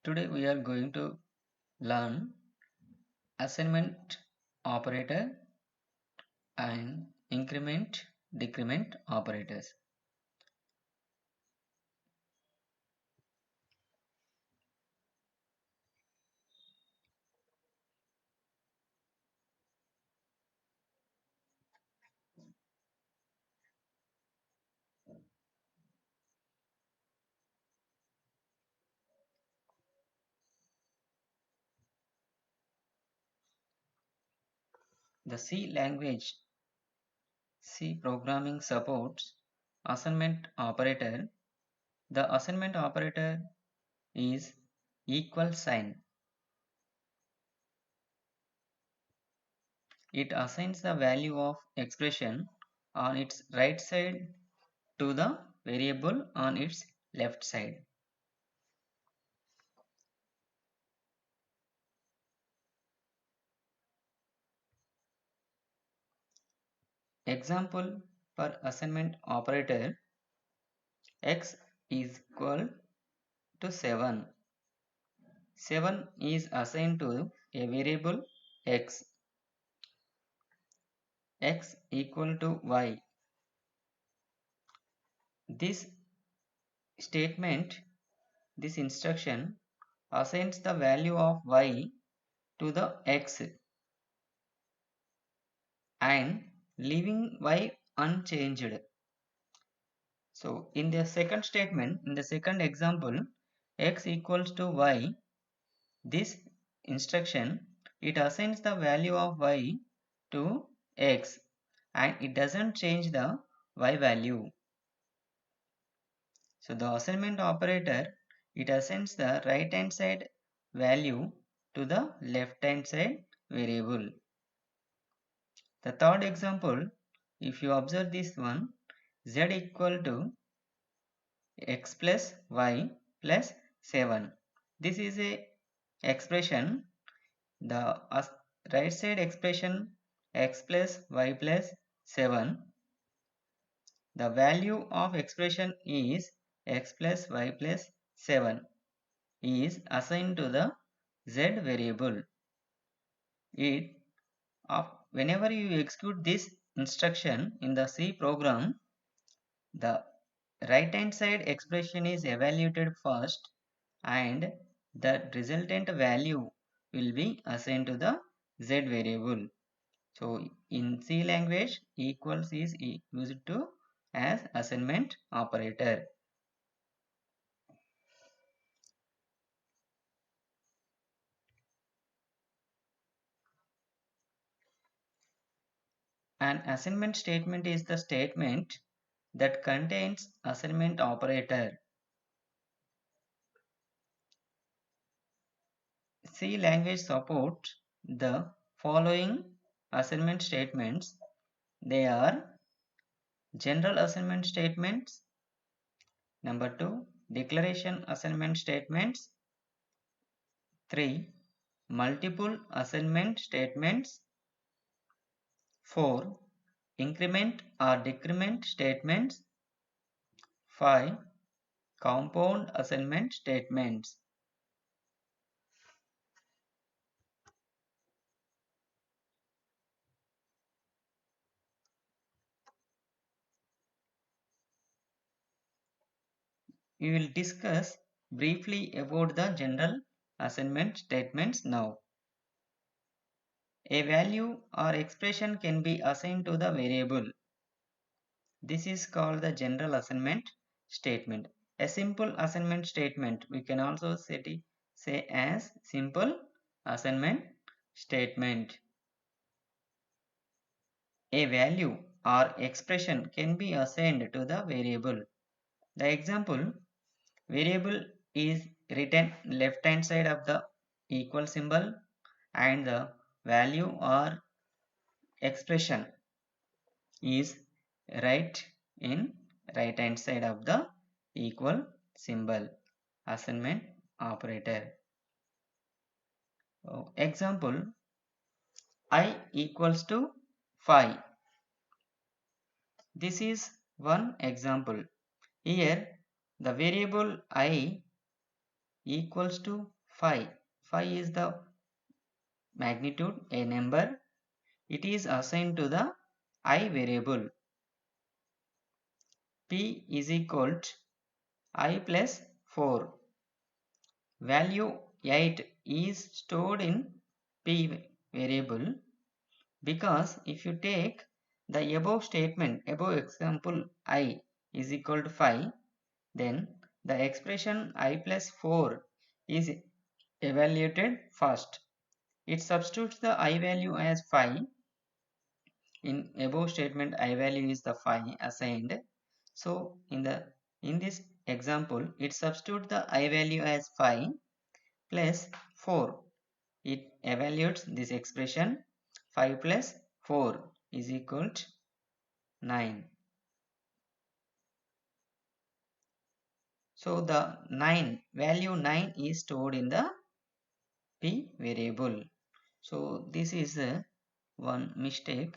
Today we are going to learn assignment operator and increment decrement operators. The C language C programming supports assignment operator. The assignment operator is equal sign. It assigns the value of expression on its right side to the variable on its left side. Example for assignment operator: x is equal to 7. 7 is assigned to a variable x. X equal to y. This statement, this instruction assigns the value of y to the x and leaving y unchanged. So in the second statement, in the second example, x equals to y, this instruction, it assigns the value of y to x and it doesn't change the y value. So the assignment operator, it assigns the right hand side value to the left hand side variable. The third example, if you observe this one, z equal to x plus y plus 7. This is a expression. The right side expression x plus y plus 7. The value of expression is x plus y plus 7 is assigned to the z variable. Whenever you execute this instruction in the C program, the right hand side expression is evaluated first and the resultant value will be assigned to the z variable. So in C language, equals is used to as assignment operator. An assignment statement is the statement that contains assignment operator. C language supports the following assignment statements. They are general assignment statements. Number 2, declaration assignment statements. 3, multiple assignment statements. 4, increment or decrement statements. 5, compound assignment statements. We will discuss briefly about the general assignment statements now. A value or expression can be assigned to the variable. This is called the general assignment statement. A simple assignment statement, we can also say as simple assignment statement. A value or expression can be assigned to the variable. The example, variable is written left hand side of the equal symbol and the value or expression is right in right hand side of the equal symbol. Assignment operator. Example, I equals to 5. This is one example. Here the variable I equals to 5. 5 is the magnitude, a number. It is assigned to the I variable. P is equal to I plus 4. Value 8 is stored in P variable because if you take the above statement, above example I is equal to 5, then the expression I plus 4 is evaluated first. It substitutes the I value as 5. In above statement I value is the 5 assigned. So in this example it substitutes the I value as 5 plus 4. It evaluates this expression 5 plus 4 is equal to 9. So the 9 value 9 is stored in the P variable. So this is one mistake.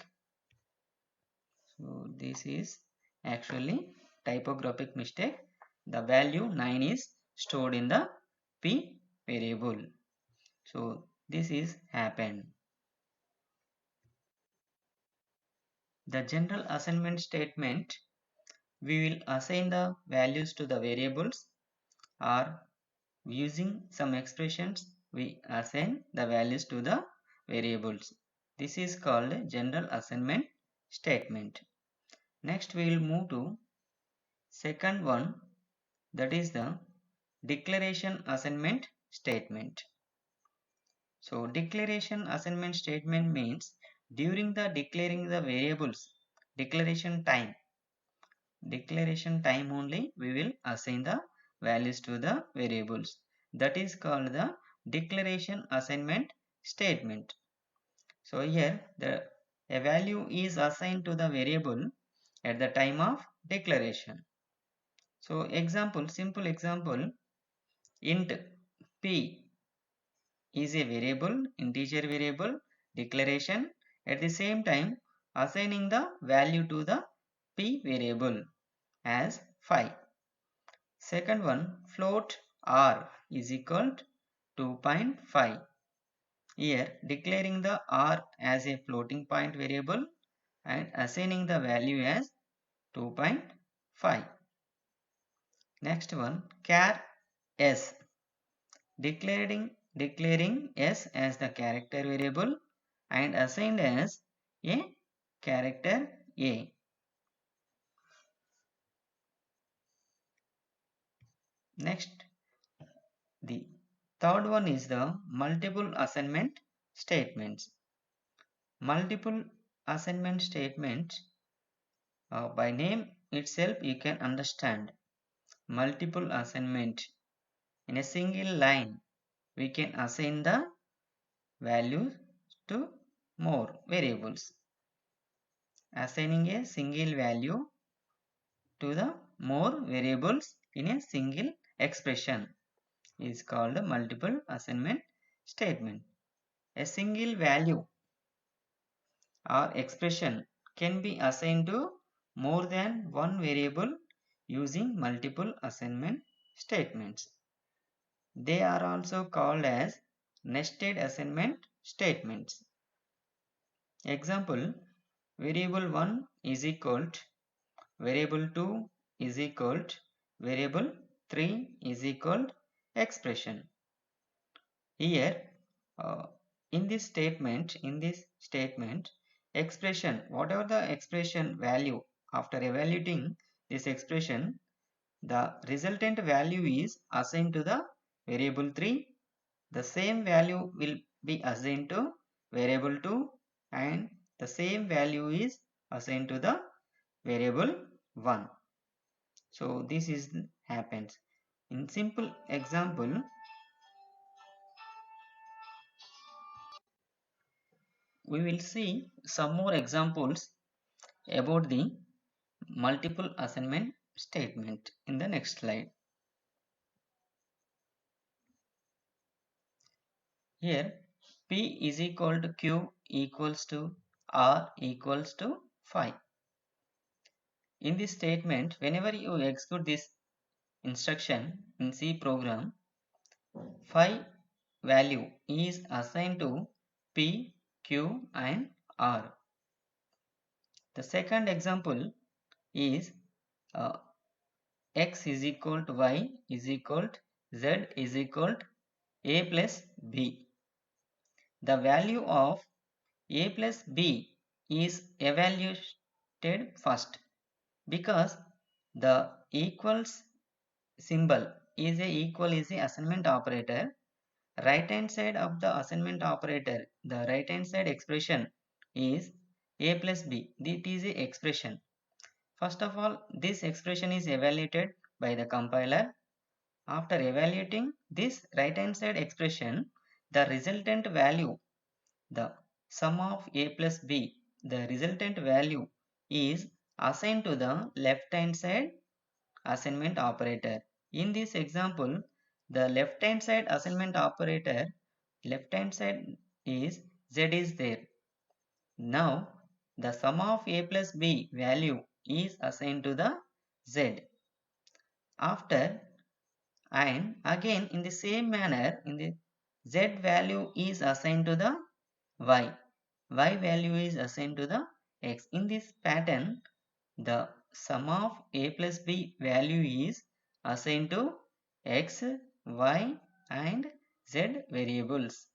So this is actually typographic mistake. The value 9 is stored in the P variable. So this is happened. The general assignment statement, we will assign the values to the variables, or using some expressions we assign the values to the variables. This is called general assignment statement. Next we will move to second one, that is the declaration assignment statement. So declaration assignment statement means during the declaring the variables declaration time only we will assign the values to the variables. That is called the declaration assignment statement. So here a value is assigned to the variable at the time of declaration. So example, simple example, int p is a variable, integer variable declaration. At the same time assigning the value to the p variable as 5. Second one, float r is equal to 2.5. Here declaring the r as a floating point variable and assigning the value as 2.5. Next one, char s, declaring s as the character variable and assigned as a character a. Next, the third one is the multiple assignment statements. Multiple assignment statements, by name itself you can understand. Multiple assignment, in a single line we can assign the values to more variables. Assigning a single value to the more variables in a single expression is called a multiple assignment statement. A single value or expression can be assigned to more than one variable using multiple assignment statements. They are also called as nested assignment statements. Example, variable 1 is equal to variable 2 is equal to variable 3 is equal to expression. Here uh, in this statement, expression, whatever the expression value, after evaluating this expression, the resultant value is assigned to the variable 3. The same value will be assigned to variable 2 and the same value is assigned to the variable 1. So this is happens. In simple example, we will see some more examples about the multiple assignment statement in the next slide. Here P is equal to Q equals to R equals to 5. In this statement, whenever you execute this instruction in C program, 5 value is assigned to P, Q and R. The second example is uh, x is equal to y is equal to z is equal to a plus b. The value of a plus b is evaluated first because the equals symbol is a assignment operator. Right hand side of the assignment operator, the right hand side expression is a plus b. It is a expression. First of all, this expression is evaluated by the compiler. After evaluating this right hand side expression, the resultant value, the sum of a plus b, the resultant value is assigned to the left hand side assignment operator. In this example, the left hand side assignment operator, left hand side is z is there. Now, the sum of a plus b value is assigned to the z. After, and again in the same manner, in the z value is assigned to the y. Y value is assigned to the x. In this pattern, the sum of a plus b value is assigned to x, y and z variables.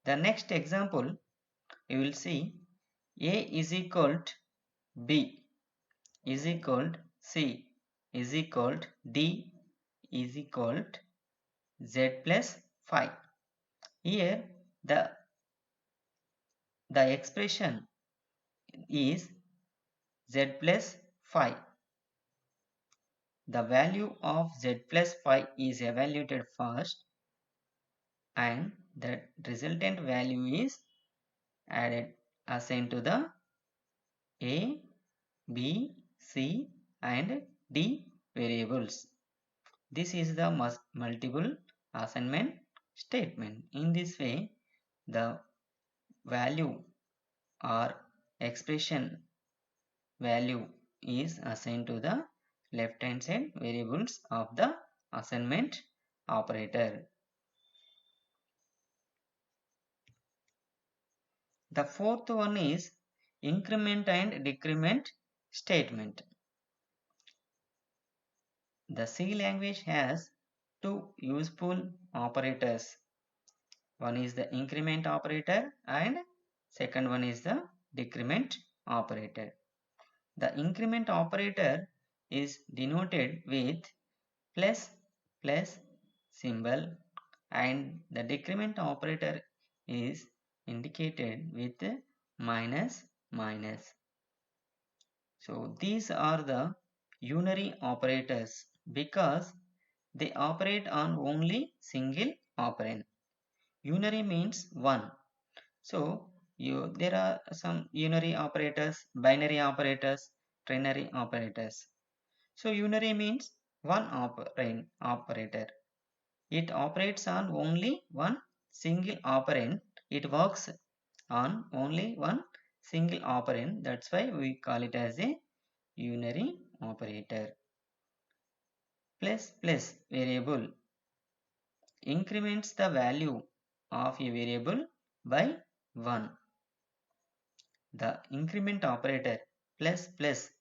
The next example, you will see a is equal to b is equal to c is equal to d is equal to z plus 5. Here the expression is z plus 5. The value of z plus 5 is evaluated first and the resultant value is added assigned to the a, b, c and d variables. This is the multiple assignment statement. In this way, the value or expression value is assigned to the left hand side variables of the assignment operator. The fourth one is increment and decrement statement. The C language has two useful operators. One is the increment operator and second one is the decrement operator. The increment operator is denoted with plus plus symbol and the decrement operator is indicated with minus minus. So these are the unary operators because they operate on only single operand. Unary means one. So there are some unary operators, binary operators, ternary operators. So unary means one operand operator. It operates on only one single operand. It works on only one single operand. That's why we call it as a unary operator. Plus plus variable increments the value of a variable by 1. The increment operator plus plus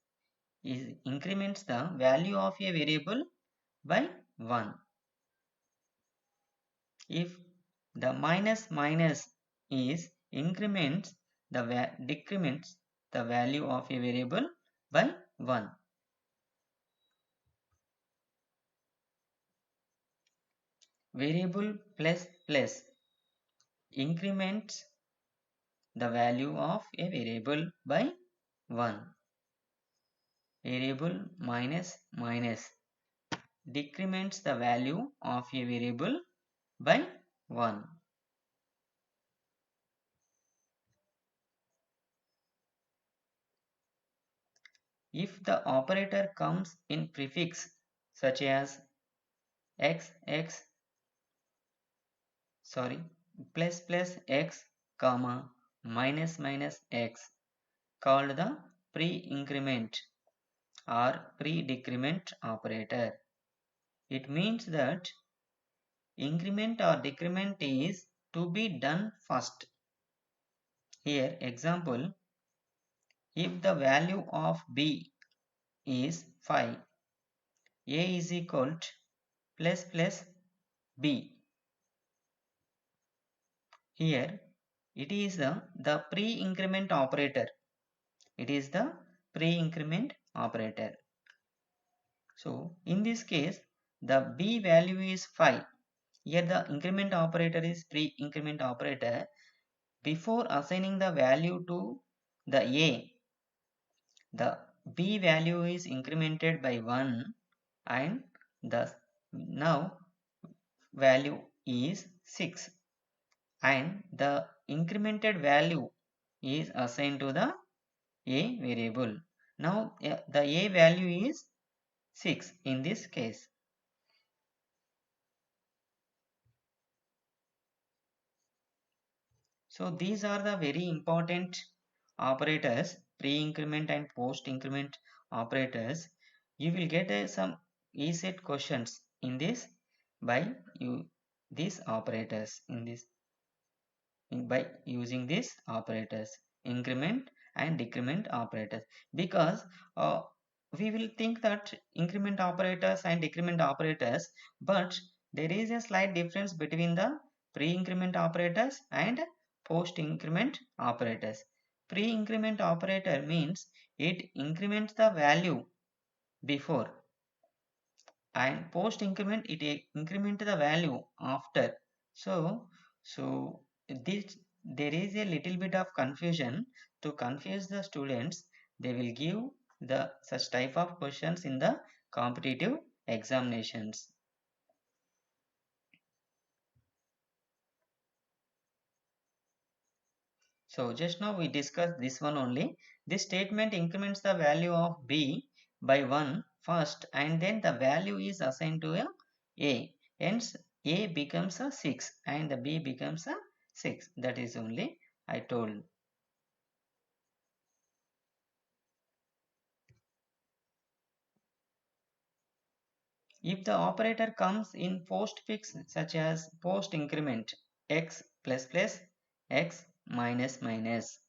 increments the value of a variable by 1. If the minus minus is increments the decrements the value of a variable by 1. Variable plus plus increments the value of a variable by 1. Variable minus minus decrements the value of a variable by 1. If the operator comes in prefix such as plus plus x comma minus minus x called the pre-increment or pre-decrement operator. It means that increment or decrement is to be done first. Here example, if the value of b is 5, a is equal to plus b. Here it is the pre-increment operator. It is the pre-increment operator. So in this case, the b value is 5. Here the increment operator is pre-increment operator. Before assigning the value to the a, the b value is incremented by 1 and the now value is 6 and the incremented value is assigned to the a variable. Now the a value is 6 in this case. So these are the very important operators, pre-increment and post-increment operators. You will get some ESET questions in this by these operators in this by using these operators, increment and decrement operators, because uh, we will think that increment operators and decrement operators, but there is a slight difference between the pre-increment operators and post-increment operators. Pre-increment operator means it increments the value before, and post increment it increment the value after. So this, there is a little bit of confusion. To confuse the students, they will give the such type of questions in the competitive examinations. So just now we discussed this one only. This statement increments the value of b by 1 first and then the value is assigned to a. Hence a becomes a 6 and the b becomes a 6. That is only I told. If the operator comes in postfix such as post increment x plus plus x minus minus,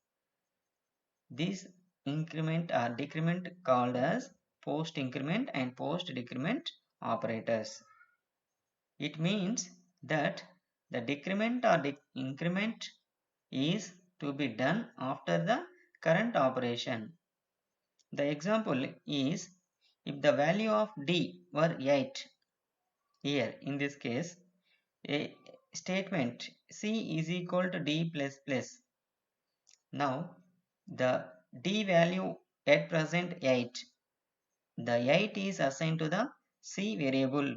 these increment or decrement called as post increment and post decrement operators. It means that the decrement or increment is to be done after the current operation. The example is, if the value of d were 8, here in this case a statement c is equal to d plus plus. Now the d value at present 8. The 8 is assigned to the c variable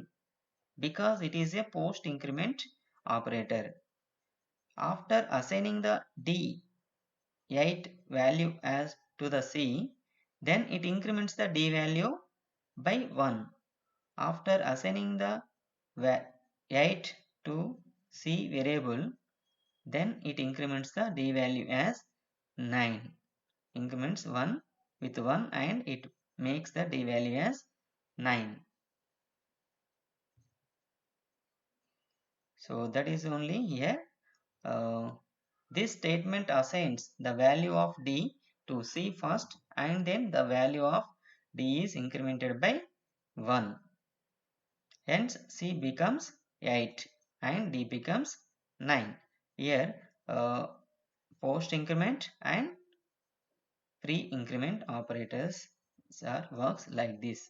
because it is a post increment operator. After assigning the d8 value as to the c, then it increments the d value by 1. After assigning the 8 to c variable, then it increments the d value as 9. Increments 1 with 1 and it makes the d value as 9. So that is only here. This statement assigns the value of d to c first and then the value of d is incremented by 1. Hence c becomes 8 and d becomes 9. Here post increment and pre increment operators works like this.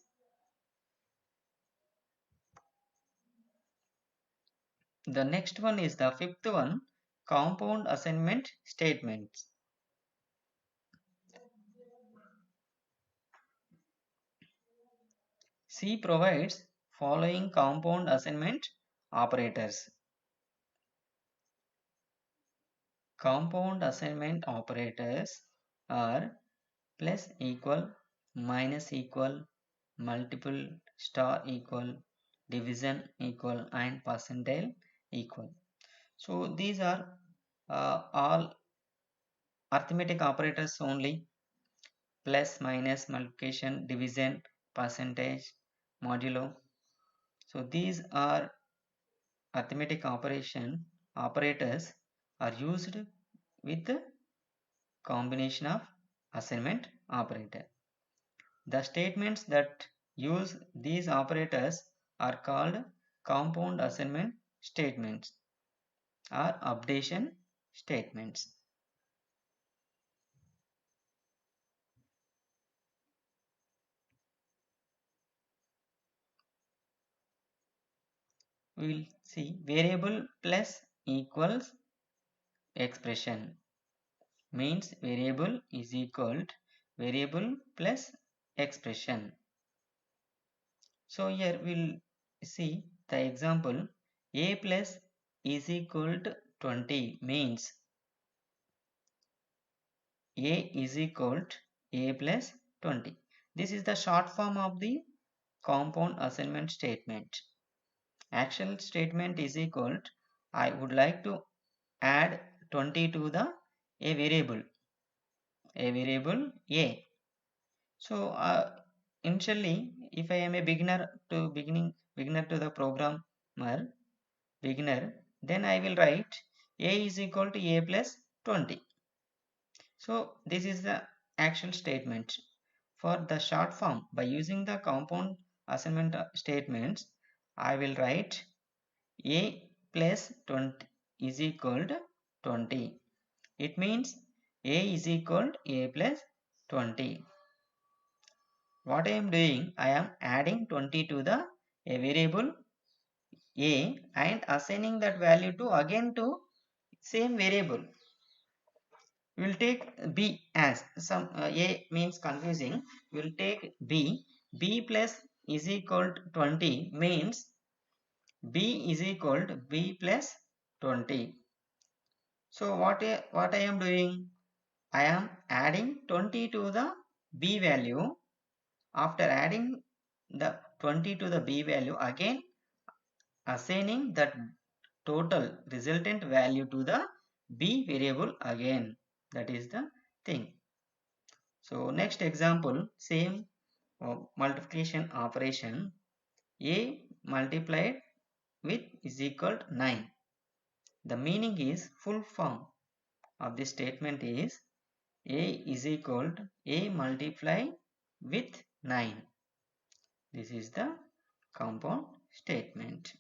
The next one is the fifth one, compound assignment statements. C provides following compound assignment operators. Compound assignment operators are plus equal, minus equal, multiple, star equal, division equal and percentile equal. So these are all arithmetic operators only: plus, minus, multiplication, division, percentage, modulo. So these are arithmetic operators are used with the combination of assignment operator. The statements that use these operators are called compound assignment statements or updation statements. We will see variable plus equals expression means variable is equal to variable plus expression. So here we'll see the example a plus is equal to 20 means a is equal to a plus 20. This is the short form of the compound assignment statement. Actual statement is equal to I would like to add 20 to the a variable a. So initially if I am a beginner to the programmer beginner, then I will write a is equal to a plus 20. So this is the actual statement. For the short form, by using the compound assignment statements, I will write a plus 20 is equal to 20. It means a is equal to a plus 20. What I am doing, I am adding 20 to the a variable a and assigning that value to again to same variable. We will take b as some a means confusing. We will take b plus is equal to 20 means b is equal to b plus 20. So what I am doing, I am adding 20 to the b value. After adding the 20 to the b value, again assigning that total resultant value to the b variable again. That is the thing. So next example, same multiplication operation. A multiplied with is equal to 9. The meaning is full form of this statement is a is equal to a multiplied with 9. This is the compound statement.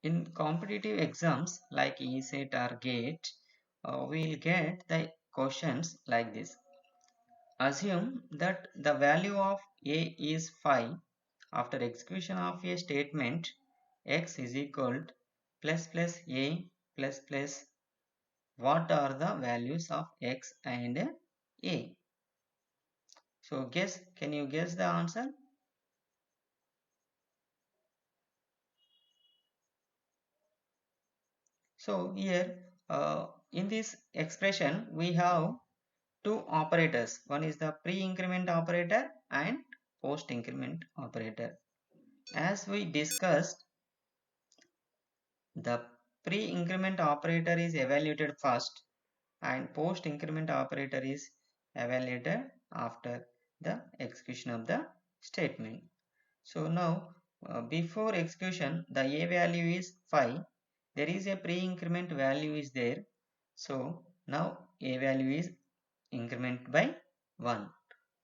In competitive exams like ESET or GATE, we will get the questions like this. Assume that the value of a is 5. After execution of a statement, x is equal to plus plus a plus plus. What are the values of x and a? So can you guess the answer? So here in this expression we have two operators. One is the pre-increment operator and post-increment operator. As we discussed, the pre-increment operator is evaluated first and post-increment operator is evaluated after the execution of the statement. So now before execution the a value is 5. There is a pre-increment value is there. So now a value is increment by 1.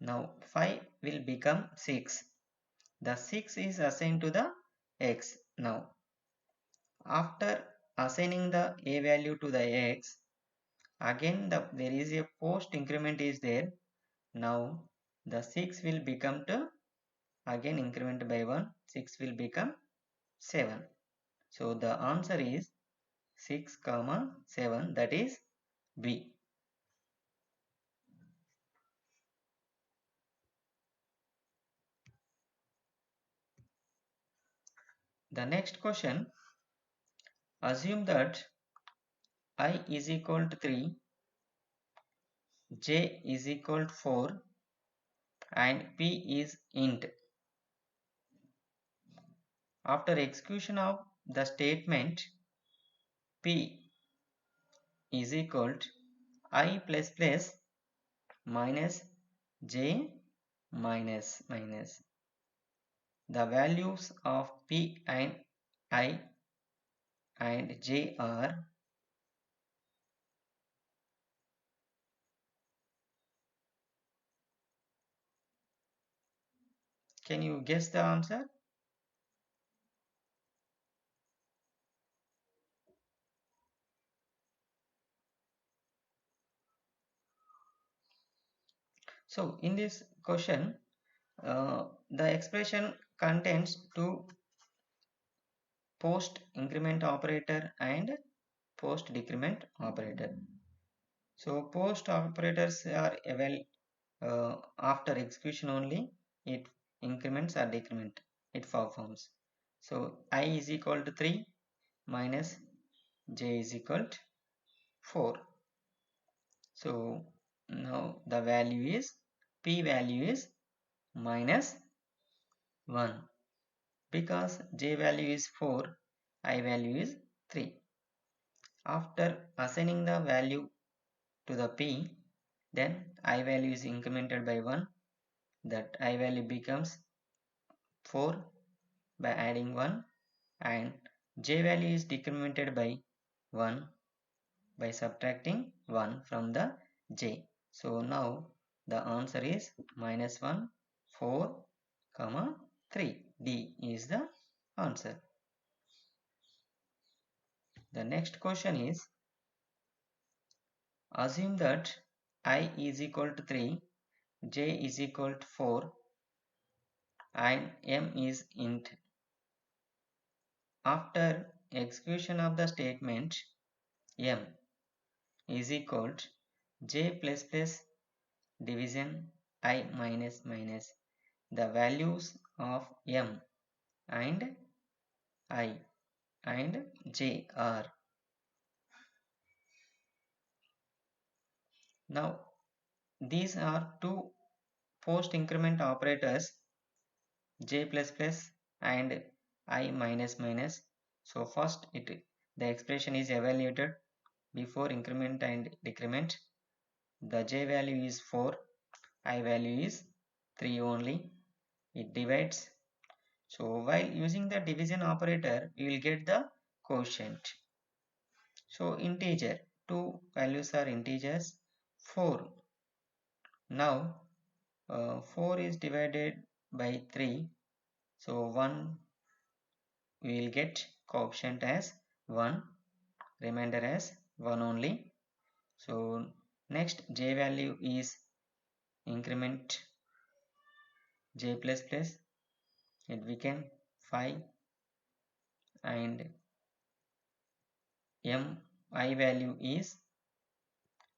Now 5 will become 6. The 6 is assigned to the x. Now after assigning the a value to the x, again there is a post increment is there. Now the 6 will become to again increment by 1. 6 will become 7. So the answer is 6 comma 7, that is B. The next question, assume that I is equal to 3, J is equal to 4 and P is int. After execution of the statement, P is equal to I plus plus minus j minus minus. The values of p and I and j are, can you guess the answer? So in this question, the expression contains two post increment operator and post decrement operator. So post operators are after execution only it increments or decrement it performs. So I is equal to 3 minus j is equal to 4. So now the value is, p value is minus 1 because j value is 4, I value is 3. After assigning the value to the p, then I value is incremented by 1, that I value becomes 4 by adding 1, and j value is decremented by 1 by subtracting 1 from the j. So now the answer is minus 1, 4, comma 3. D is the answer. The next question is, assume that I is equal to 3, j is equal to 4 and m is int. After execution of the statement, m is equal to j plus plus division I minus minus. The values of m and I and j are. Now these are two post increment operators, j plus plus and I minus minus. So first the expression is evaluated before increment and decrement. The j value is 4, I value is 3 only. It divides. So while using the division operator, we will get the quotient. So integer, two values are integers. 4. Now 4 is divided by 3. So 1, we will get coefficient as 1, remainder as 1 only. So next j value is increment j plus plus, it became 5, and m I value is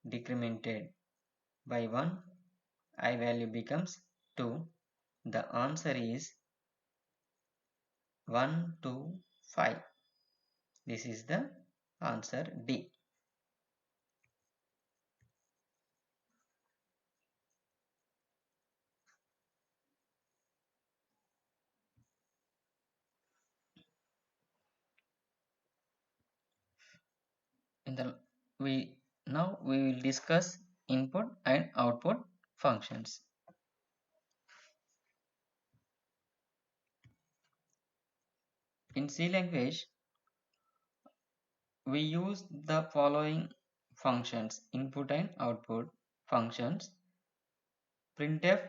decremented by 1, I value becomes 2. The answer is 1, 2, 5. This is the answer D. In the now we will discuss input and output functions. In C language, we use the following functions: input and output functions: printf,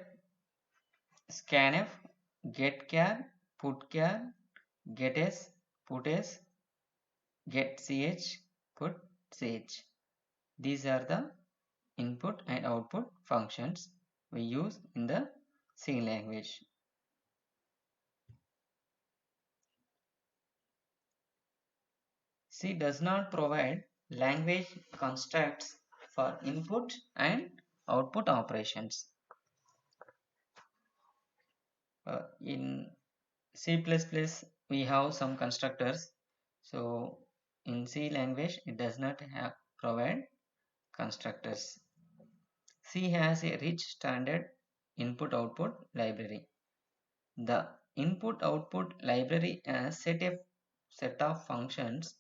scanf, getchar, putchar, gets, puts, getch, putch. These are the input and output functions we use in the C language. C does not provide language constructs for input and output operations. In C++ we have some constructors. So in C language it does not provide constructors. C has a rich standard input-output library. The input-output library has set of functions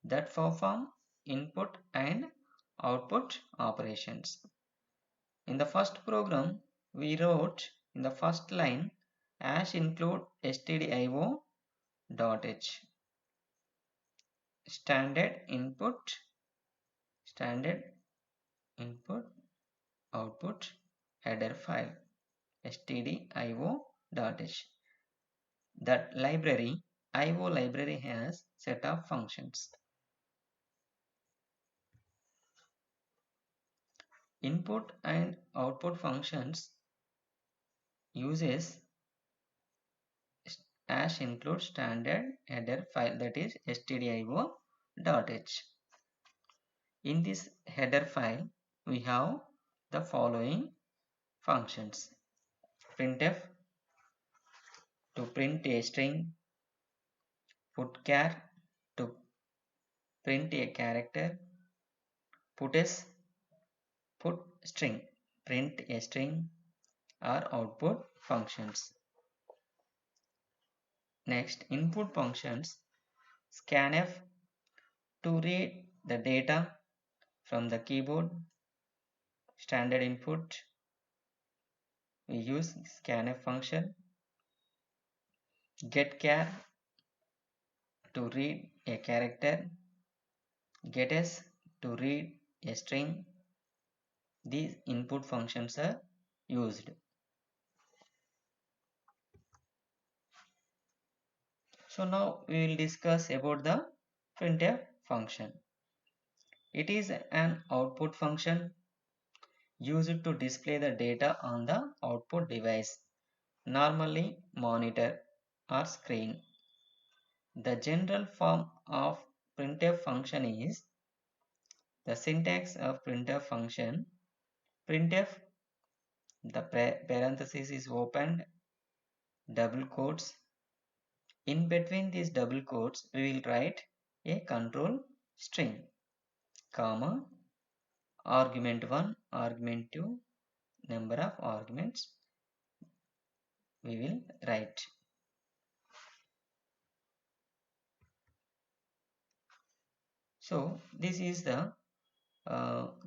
that perform input and output operations. In the first program, we wrote in the first line hash include stdio dot h standard input output header file stdio.h. That library, IO library, has set of functions. Input and output functions uses hash include standard header file, that is stdio.h. In this header file, we have the following functions: printf to print a string, putchar to print a character, puts put string print a string, are output functions. Next, input functions: scanf to read the data from the keyboard, standard input, we use scanf function. Getchar to read a character, getS to read a string. These input functions are used. So now we will discuss about the printf function. It is an output function used to display the data on the output device, normally monitor or screen. The general form of printf function is the syntax of printf function. Printf, the parenthesis is opened, double quotes. In between these double quotes, we will write a control string, comma, argument 1, argument 2, number of arguments we will write. So this is the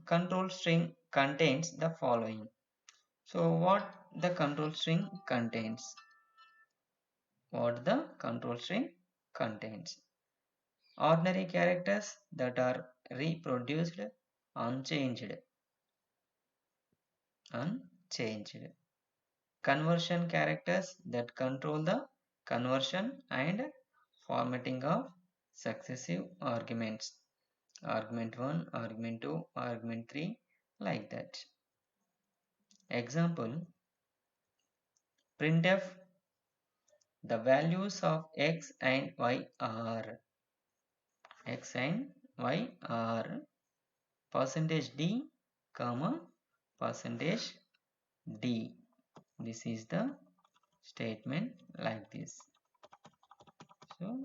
control string contains the following. So what the control string contains? What the control string contains? Ordinary characters that are reproduced unchanged. Conversion characters that control the conversion and formatting of successive arguments. Argument 1, argument 2, argument 3, like that. Example: printf, the values of x and y are percentage d, comma, percentage d. This is the statement like this. So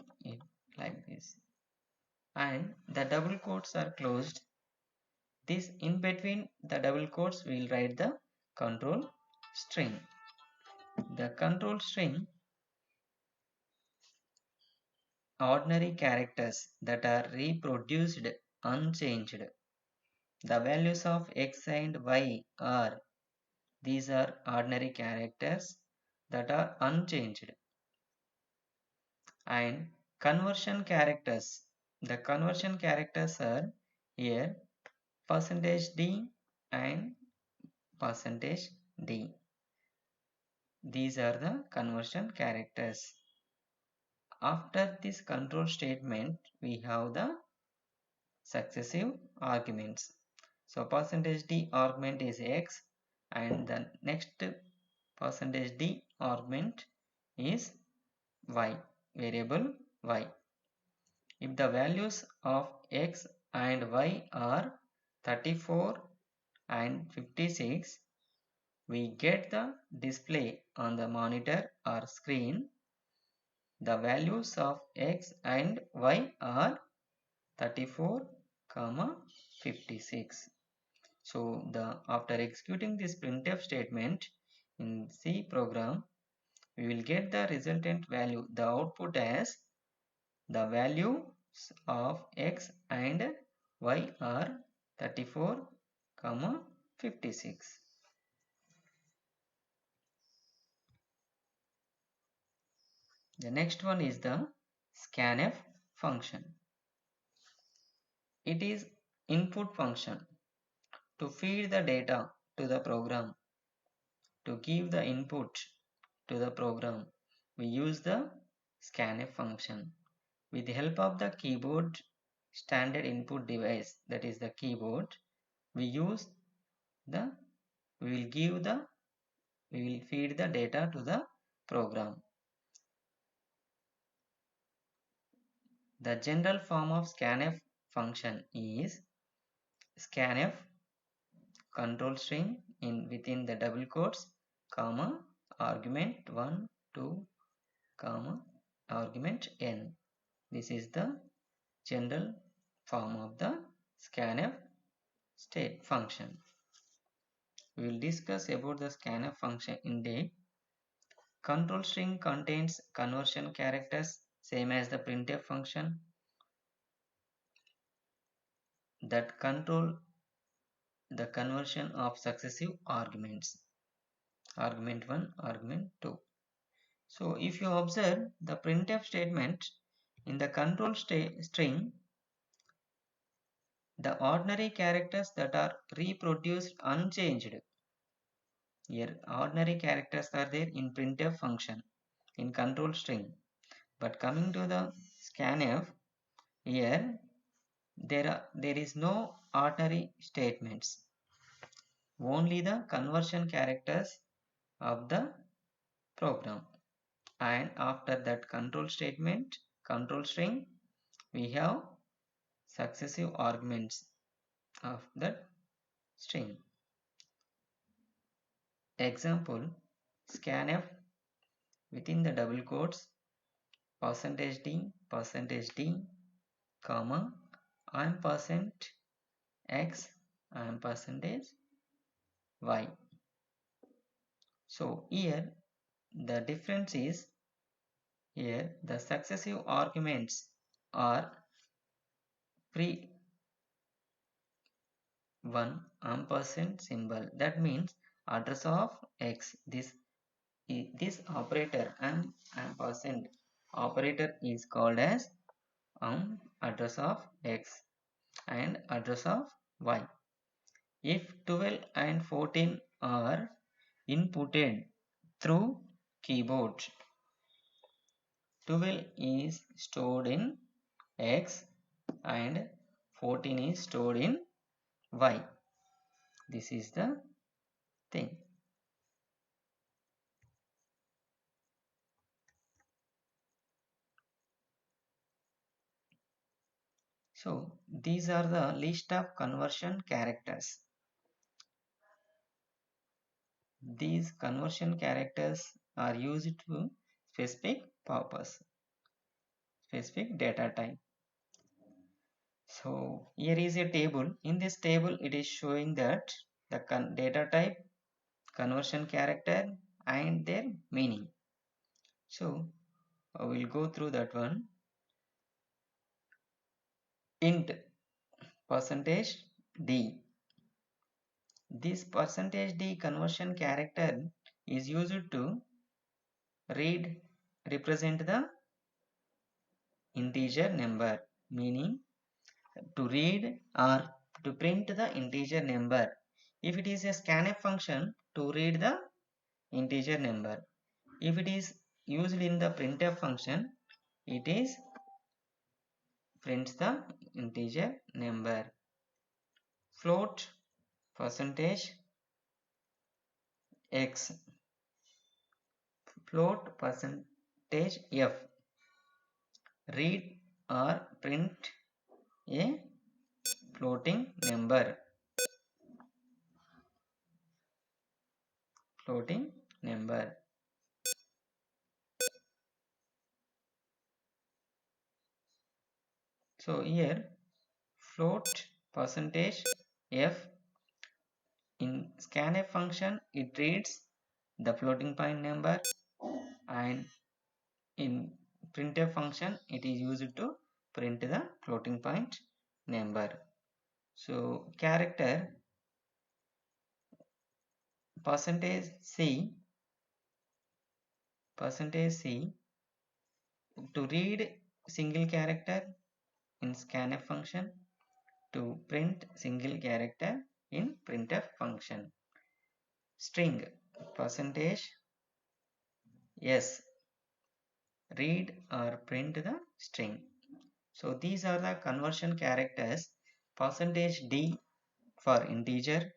like this, and the double quotes are closed. This in between the double quotes we will write the control string. The control string ordinary characters that are reproduced unchanged. The values of x and y are, these are ordinary characters that are unchanged. And conversion characters, the conversion characters are here percentage d and percentage d. These are the conversion characters. After this control statement, we have the successive arguments. So percentage d argument is x, and the next percentage d argument is y, variable y. If the values of x and y are 34 and 56, we get the display on the monitor or screen. The values of x and y are 34, 56. So after executing this printf statement in C program, we will get the resultant value, the output as the values of x and y are 34, 56. The next one is the scanf function. It is input function to feed the data to the program. To give the input to the program, we use the scanf function. With the help of the keyboard standard input device, that is the keyboard, we use the we will give the we will feed the data to the program. The general form of scanf function is scanf control string in within the double quotes, comma, argument 1 2, comma, argument n. This is the general form of the scanf state function. We will discuss about the scanf function in depth. Control string contains conversion characters same as the printf function that control the conversion of successive arguments, argument 1, argument 2. So if you observe the printf statement in the control string, the ordinary characters that are reproduced unchanged. Here ordinary characters are there in printf function in control string. But coming to the scanf, here there is no ordinary statements, only the conversion characters of the program. And after that control statement, control string, we have successive arguments of that string. Example, scanf within the double quotes %d, comma, I'm percent x, I'm percentage y. So here the difference is, here the successive arguments are pre one ampersand symbol. That means address of x. This operator ampersand operator is called as address of x and address of y. If 12 and 14 are inputted through keyboard, 12 is stored in x and 14 is stored in y. This is the thing. So these are the list of conversion characters. These conversion characters are used to specific purpose, specific data type. So here is a table. In this table, it is showing that the data type, conversion character, and their meaning. So I will go through that one. Int percentage %d. This percentage %d conversion character is used to represent the integer number, meaning to read or to print the integer number. If it is a scanf function, to read the integer number. If it is used in the printf function, it is prints the integer number. Float percentage x, float percentage f, read or print a floating number, floating number. So here float percentage f, in scanf function it reads the floating point number, and in printf function it is used to print the floating point number. So character percentage C to read single character in scanf function, to print single character in printf function. String percentage yes, read or print the string. So these are the conversion characters. Percentage D for integer,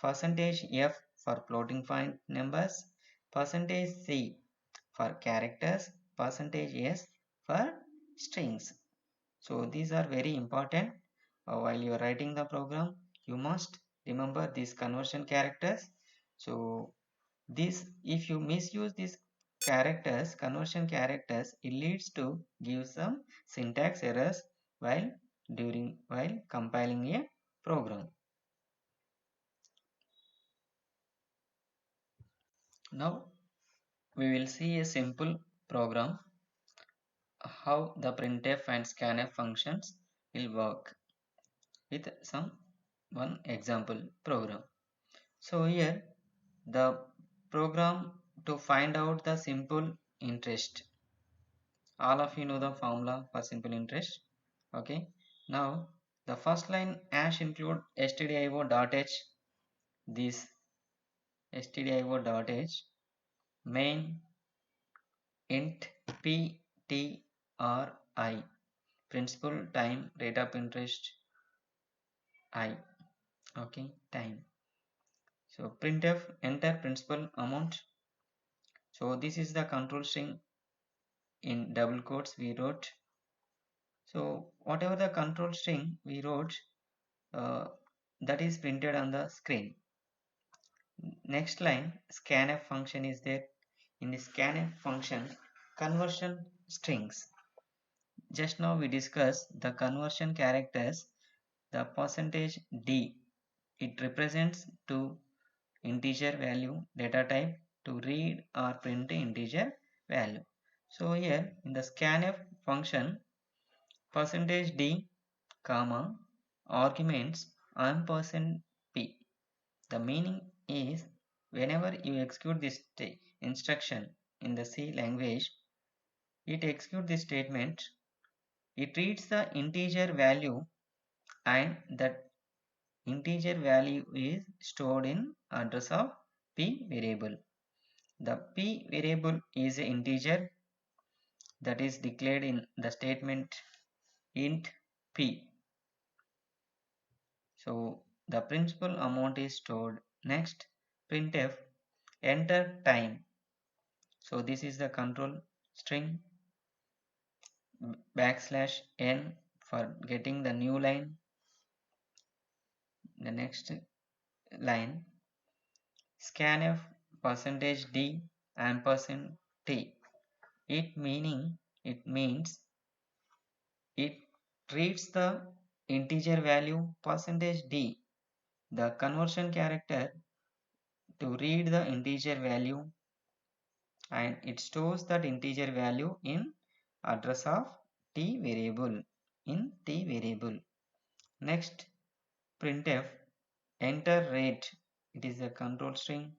percentage F for floating point numbers, percentage C for characters, percentage S for strings. So these are very important. While you are writing the program, you must remember these conversion characters. So this, if you misuse these characters, conversion characters, it leads to give some syntax errors while while compiling a program. Now we will see a simple program how the printf and scanf functions will work with some one example program. So here the program to find out the simple interest. All of you know the formula for simple interest. Okay. Now the first line hash include stdio.h. This stdio.h main int ptri principal time rate of interest I. Okay, time. So printf enter principal amount. So this is the control string in double quotes we wrote. So whatever the control string we wrote, uh, that is printed on the screen. Next line scanf function is there. In the scanf function, conversion strings. Just now we discussed the conversion characters. The percentage D, it represents to integer value data type to read or print integer value. So here in the scanf function, percentage D comma arguments ampersand p. The meaning is whenever you execute this instruction in the C language, it executes this statement, it reads the integer value and that integer value is stored in address of p variable. The p variable is an integer that is declared in the statement int p. So the principal amount is stored. Next printf enter time. So this is the control string backslash n for getting the new line. The next line scanf percentage d ampersand t. It means it reads the integer value percentage d, the conversion character to read the integer value, and it stores that integer value in address of t variable in t variable. Next printf enter rate, it is a control string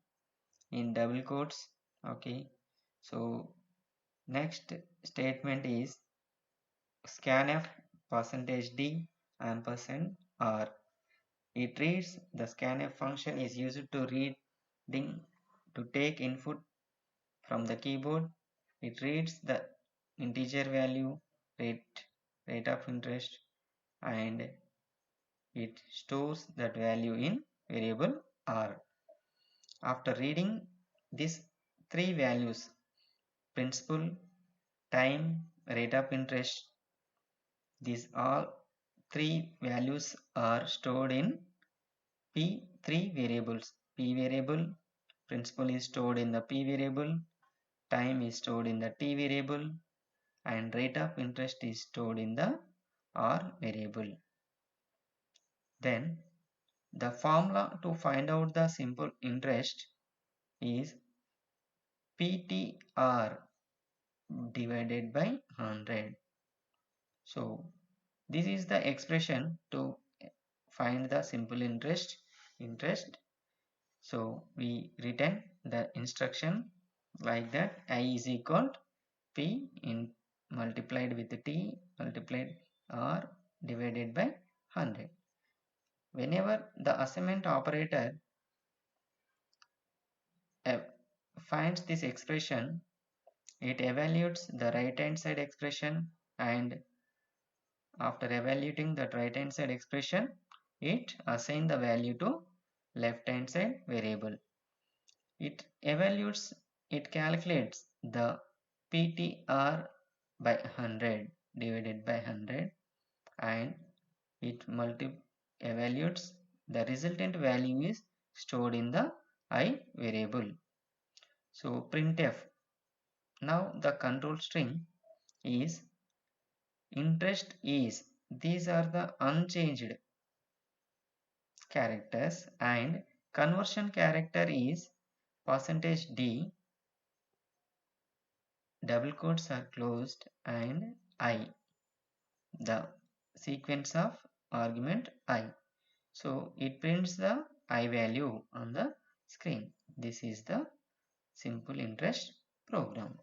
in double quotes. Okay, so next statement is scanf percentage d ampersand r. It reads the scanf function is used to reading to take input from the keyboard. It reads the integer value rate of interest and it stores that value in variable r. After reading these three values, principal, time, rate of interest, these all three values are stored in p3 variables. P variable, principal is stored in the p variable, time is stored in the t variable, and rate of interest is stored in the r variable. Then the formula to find out the simple interest is PTR divided by 100. So this is the expression to find the simple interest. So we return the instruction like that I is equal P in multiplied with t multiplied or divided by 100. Whenever the assignment operator finds this expression, it evaluates the right hand side expression, and after evaluating that right hand side expression, it assigns the value to left hand side variable. It calculates the PTR by 100 divided by 100, and it evaluates the resultant value is stored in the I variable. So printf, now the control string is interest is, these are the unchanged characters, and conversion character is %d, double quotes are closed, and I, the sequence of argument I. So it prints the I value on the screen. This is the simple interest program.